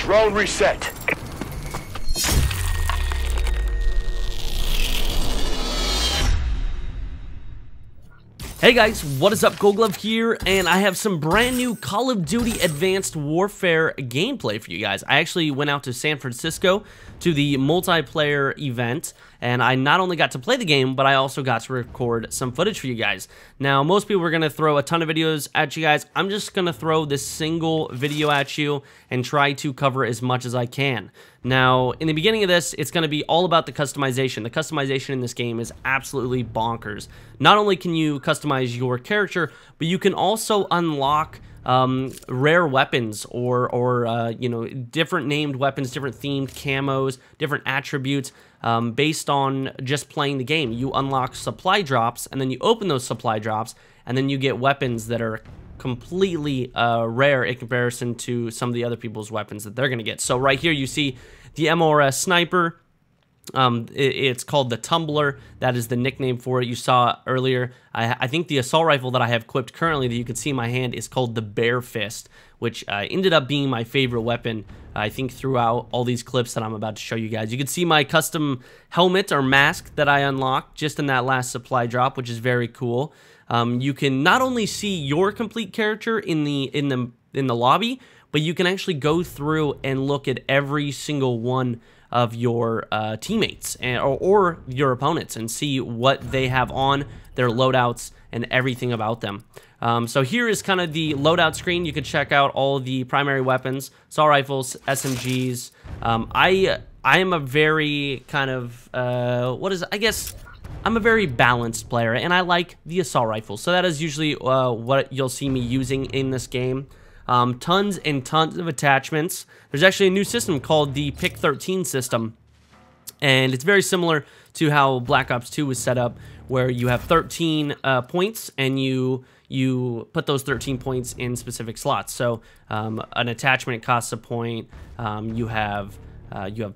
Drone reset. Hey guys, what is up? GoldGlove here, and I have some brand new Call of Duty Advanced Warfare gameplay for you guys. I actually went out to San Francisco to the multiplayer event, and I not only got to play the game, but I also got to record some footage for you guys. Now, most people are going to throw a ton of videos at you guys. I'm just going to throw this single video at you and try to cover as much as I can. Now, in the beginning of this, it's going to be all about the customization. The customization in this game is absolutely bonkers. Not only can you customize your character, but you can also unlock rare weapons or you know, different named weapons, different themed camos, different attributes based on just playing the game. You unlock supply drops, and then you open those supply drops, and then you get weapons that are completely rare in comparison to some of the other people's weapons that they're going to get. So right here you see the MORS sniper. It's called the Tumbler. That is the nickname for it. You saw earlier. I think the assault rifle that I have equipped currently that you can see in my hand is called the Bare Fist, which ended up being my favorite weapon, I think, throughout all these clips that I'm about to show you guys. You can see my custom helmet or mask that I unlocked just in that last supply drop, which is very cool. You can not only see your complete character in the lobby, but you can actually go through and look at every single one of your teammates or your opponents and see what they have on, their loadouts, and everything about them. So here is kind of the loadout screen. You can check out all of the primary weapons, assault rifles, SMGs. I am a very kind of, I guess I'm a very balanced player, and I like the assault rifle. So that is usually what you'll see me using in this game. Tons and tons of attachments. There's actually a new system called the Pick 13 system, and it's very similar to how Black Ops 2 was set up, where you have 13 points, and you put those 13 points in specific slots. So an attachment costs a point. You have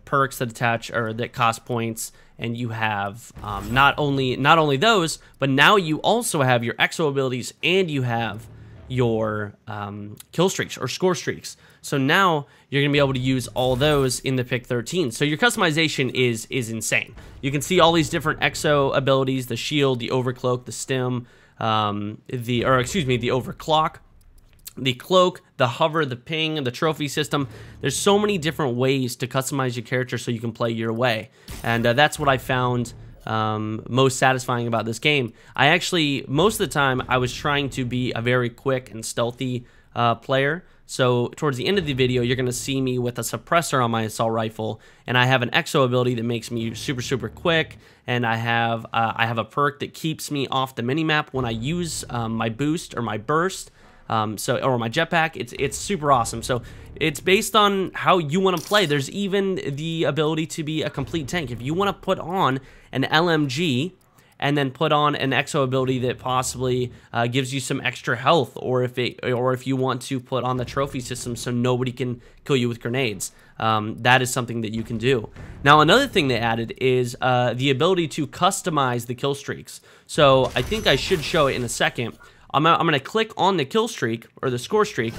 perks that attach or that cost points, and you have not only those, but now you also have your exo abilities, and you have your kill streaks or score streaks. So now you're gonna be able to use all those in the Pick 13. So your customization is insane. You can see all these different exo abilities: the shield, the overcloak, the stim, the overclock, the cloak, the hover, the ping, the trophy system. There's so many different ways to customize your character so you can play your way, and that's what I found most satisfying about this game. I actually, most of the time, I was trying to be a very quick and stealthy player. So towards the end of the video, you're going to see me with a suppressor on my assault rifle, and I have an exo ability that makes me super quick, and I have a perk that keeps me off the minimap when I use my boost or my burst. Or my jetpack. It's super awesome. So it's based on how you want to play. There's even the ability to be a complete tank. If you want to put on an LMG and then put on an exo ability that possibly gives you some extra health, or if you want to put on the trophy system so nobody can kill you with grenades, that is something that you can do. Now, another thing they added is the ability to customize the kill streaks. So I think I should show it in a second. I'm going to click on the kill streak or the score streak,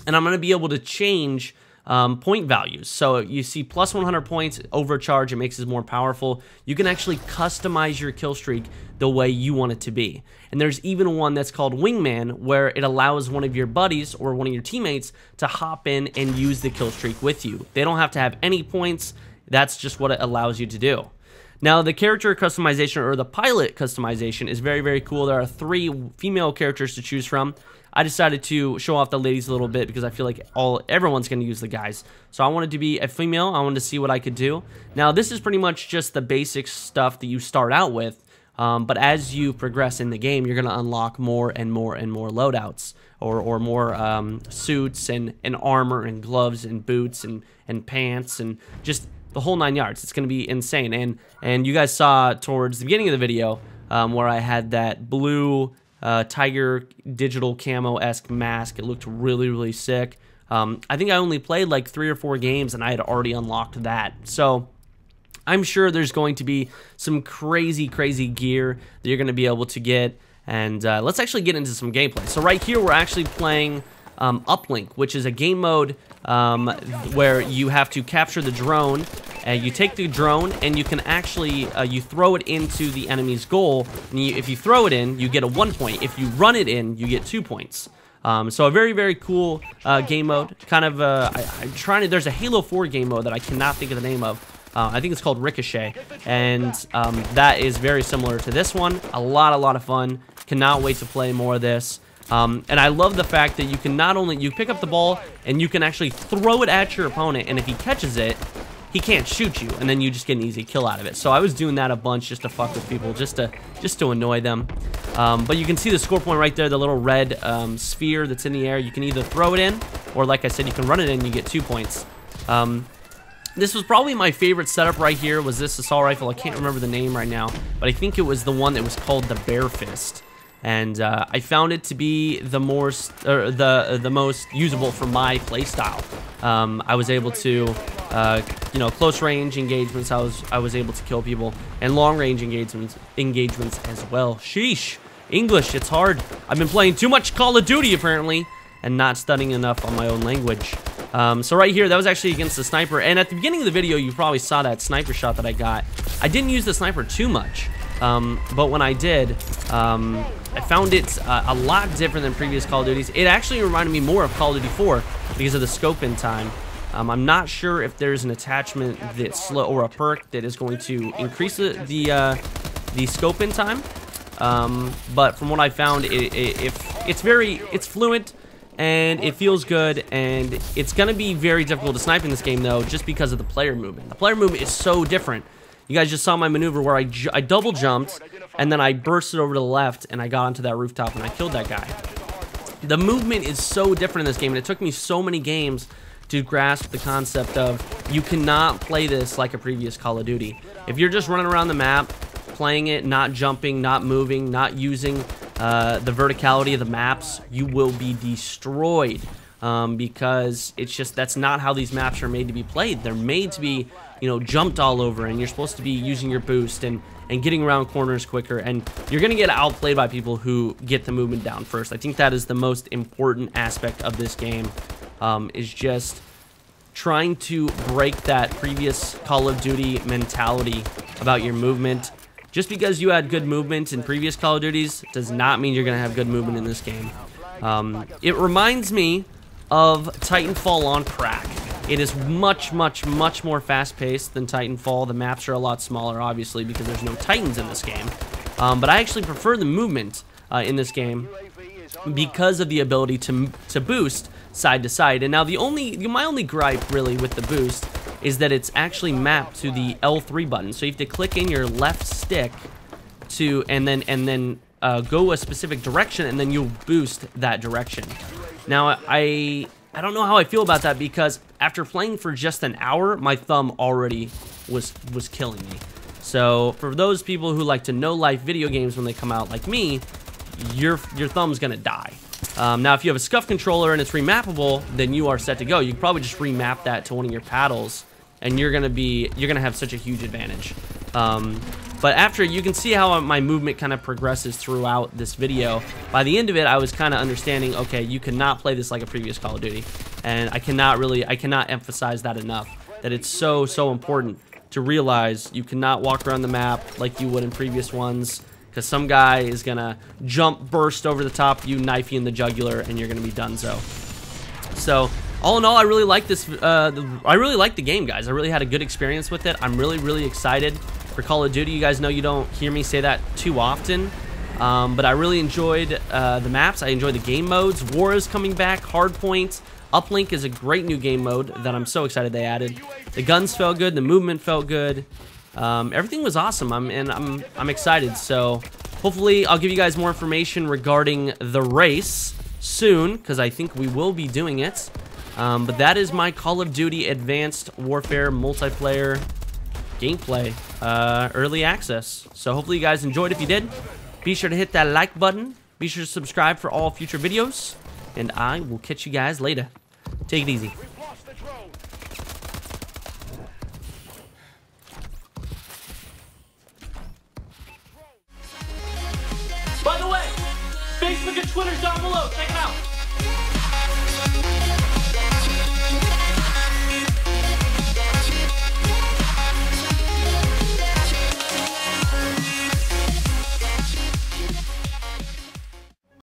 and I'm going to be able to change point values. So you see plus 100 points, overcharge, it makes it more powerful. You can actually customize your kill streak the way you want it to be. And there's even one that's called Wingman, where it allows one of your buddies or one of your teammates to hop in and use the kill streak with you. They don't have to have any points. That's just what it allows you to do. Now, the character customization or the pilot customization is very cool. There are 3 female characters to choose from. I decided to show off the ladies a little bit because I feel like everyone's going to use the guys. So I wanted to be a female. I wanted to see what I could do. Now, this is pretty much just the basic stuff that you start out with. But as you progress in the game, you're going to unlock more and more loadouts, or more suits and armor and gloves and boots and pants and just the whole 9 yards. It's going to be insane. And you guys saw towards the beginning of the video where I had that blue tiger digital camo-esque mask. It looked really sick. I think I only played like 3 or 4 games and I had already unlocked that. So I'm sure there's going to be some crazy gear that you're going to be able to get. And let's actually get into some gameplay. So right here we're actually playing Uplink, which is a game mode where you have to capture the drone. You take the drone and you can actually you throw it into the enemy's goal. And if you throw it in, you get a 1 point. If you run it in, you get 2 points. So a very, very cool game mode. Kind of, I'm trying to. There's a Halo 4 game mode that I cannot think of the name of. I think it's called Ricochet, and that is very similar to this one. A lot of fun. Cannot wait to play more of this. And I love the fact that you can not only you pick up the ball and you can actually throw it at your opponent, and if he catches it, he can't shoot you, and then you just get an easy kill out of it. So I was doing that a bunch just to fuck with people, just to annoy them. But you can see the score point right there, the little red sphere that's in the air. You can either throw it in, or like I said, you can run it in, you get 2 points. This was probably my favorite setup right here, was this assault rifle. I can't remember the name right now, but I think it was the one that was called the Bear Fist. And I found it to be the most usable for my playstyle. I was able to, you know, close range engagements. I was able to kill people, and long range engagements as well. Sheesh, English, it's hard. I've been playing too much Call of Duty apparently, and not studying enough on my own language. So right here, that was actually against the sniper. And at the beginning of the video, you probably saw that sniper shot that I got. I didn't use the sniper too much, but when I did, I found it a lot different than previous Call of Duties. It actually reminded me more of Call of Duty 4 because of the scope in time. I'm not sure if there's an attachment that's slow or a perk that is going to increase the scope in time. But from what I found, it's fluent and it feels good, and it's gonna be very difficult to snipe in this game though, just because of the player movement. The player movement is so different. You guys just saw my maneuver where I double jumped, and then I bursted over to the left, and I got onto that rooftop, and I killed that guy. The movement is so different in this game, and it took me so many games to grasp the concept of you cannot play this like a previous Call of Duty. If you're just running around the map, playing it, not jumping, not moving, not using the verticality of the maps, you will be destroyed. Because it's just, that's not how these maps are made to be played. They're made to be, you know, jumped all over, and you're supposed to be using your boost and getting around corners quicker, and you're gonna get outplayed by people who get the movement down first. I think that is the most important aspect of this game, is just trying to break that previous Call of Duty mentality about your movement. Just because you had good movement in previous Call of Duties does not mean you're gonna have good movement in this game. It reminds me of Titanfall on crack. It is much more fast-paced than Titanfall. The maps are a lot smaller, obviously, because there's no Titans in this game. But I actually prefer the movement in this game because of the ability to boost side to side. And now my only gripe really with the boost is that it's actually mapped to the L3 button. So you have to click in your left stick to and then go a specific direction, and then you'll boost that direction. Now, I don't know how I feel about that, because after playing for just an hour, my thumb already was killing me. So for those people who like to no-life video games when they come out like me, your thumb's gonna die. Now, if you have a SCUF controller and it's remappable, then you are set to go. You can probably just remap that to one of your paddles, and you're gonna have such a huge advantage. But after, you can see how my movement kind of progresses throughout this video. By the end of it, I was kind of understanding, okay, you cannot play this like a previous Call of Duty. And I cannot emphasize that enough, that it's so important to realize you cannot walk around the map like you would in previous ones, because some guy is gonna burst over the top of you, knife you in the jugular, and you're gonna be donezo. So, all in all, I really like this. I really like the game, guys. I really had a good experience with it. I'm really excited for Call of Duty. You guys know you don't hear me say that too often, but I really enjoyed the maps. I enjoyed the game modes. War is coming back. Hardpoint. Uplink is a great new game mode that I'm so excited they added. The guns felt good. The movement felt good. Everything was awesome. I'm excited. So hopefully I'll give you guys more information regarding the race soon, because I think we will be doing it. But that is my Call of Duty Advanced Warfare multiplayer gameplay early access. So hopefully you guys enjoyed. If you did, be sure to hit that like button. Be sure to subscribe for all future videos, and I will catch you guys later. Take it easy.